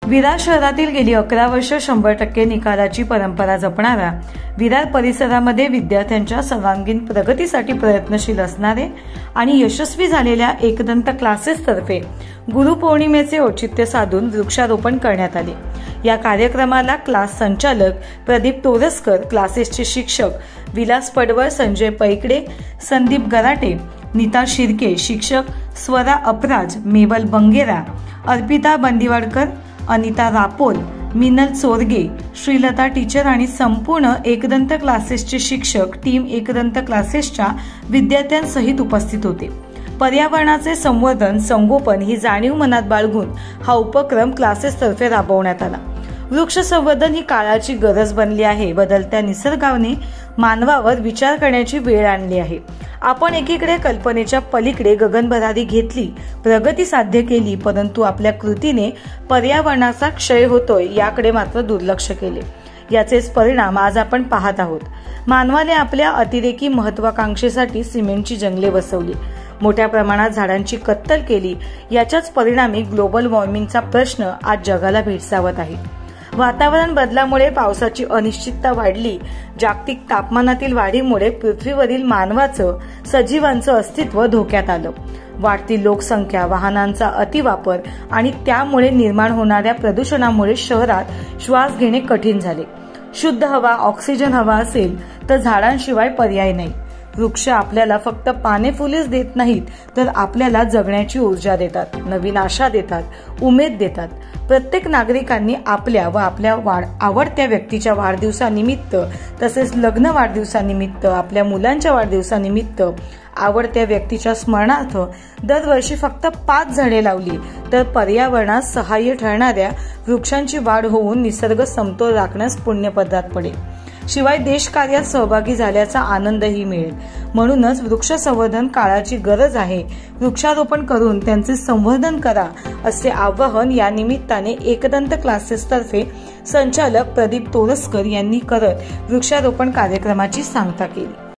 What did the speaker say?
विरार शहरातील गेली 11 वर्ष 100% निकालाची परंपरा जपणारा, विरार परिसरामध्ये विद्यार्थ्यांच्या सर्वांगीण प्रगतीसाठी प्रयत्नशील असणारे आणि यशस्वी झालेल्या एकदंत क्लासेसतर्फे गुरुपौर्णिमेचे औचित्य साधून वृक्षारोपण करण्यात आले। या कार्यक्रमाला क्लास संचालक प्रदीप तोरसकर, क्लासेसचे शिक्षक विलास पडवळ, संजय पैकडे, संदीप गराटे, नीता शिर्के, शिक्षक स्वरा अपराज, मेवल बंगेरा, अर्पिता बंदिवाडकर, अनिता रापोल, मिनल चोरगे, श्रीलता टीचर आणि संपूर्ण एकदंत क्लासेसचे शिक्षक टीम एकदंत क्लासेसच्या विद्यार्थ्यांसहित उपस्थित होते। पर्यावरणाचे संवर्धन संगोपन ही जाणीव मनात बाळगून हा उपक्रम क्लासेसतर्फे राबवण्यात आला। वृक्ष संवर्धन ही काळाची गरज बनली आहे। बदलत्या निसर्गाने मानवावर विचार करण्याची वेळ आणली आहे। आपण एकीकडे कल्पनेच्या पलीकडे गगनभरारी घेतली, प्रगती साध्य केली, परंतु आपल्या कृतीने पर्यावरणाचा क्षय होतोय याकडे मात्र दुर्लक्ष केले। याचेच परिणाम आज आपण पाहत आहोत। मानवाने आपल्या अतिरेकी महत्वाकांक्षेसाठी सिमेंटची जंगले वसवली, मोठ्या प्रमाणात झाडांची कत्तल केली। याच्याच परिणामी ग्लोबल वॉर्मिंगचा प्रश्न आज जगाला भेडसावत आहे। वातावरण बदलामुळे पावसाची अनिश्चितता वाढली। जागतिक तापमानातील वाढीमुळे पृथ्वीवरील मानवाचं, सजीवांचं अस्तित्व धोक्यात आलं। वाढती लोकसंख्या, वाहनांचा अतिवापर आणि त्यामुळे निर्माण होणाऱ्या प्रदूषणामुळे शहरात श्वास घेणे कठीण झाले। शुद्ध हवा, ऑक्सिजन हवा असेल तर झाडांशिवाय पर्याय नाही। वृक्ष आपल्याला फक्त पाने फुलेच देत नाहीत, तर आपल्याला जगण्याची ऊर्जा देतात, नवीन आशा देतात, उमेद देतात। प्रत्येक नागरिकांनी आपल्या व आपल्या आवडत्या व्यक्तीच्या वाढदिवसानिमित्त, तसेच लग्न वाढदिवसानिमित्त, आपल्या मुलांच्या वाढदिवसानिमित्त, आवडत्या व्यक्तीच्या स्मरणार्थ दरवर्षी फक्त 5 झाडे लावली तर पर्यावरणास सहाय्य ठरणाऱ्या वृक्षांची वाढ होऊन निसर्ग समतोल राखण्यास पुण्यपदात पडेल। शिवाय देशकार्यात सहभागी झाल्याचा आनंदही मिळेल। म्हणूनच वृक्ष संवर्धन काळाची गरज आहे। वृक्षारोपण करून त्यांचे संवर्धन करा असे आवाहन या निमित्ताने एकदंत क्लासेसतर्फे संचालक प्रदीप तोरसकर यांनी करत वृक्षारोपण कार्यक्रमाची सांगता केली।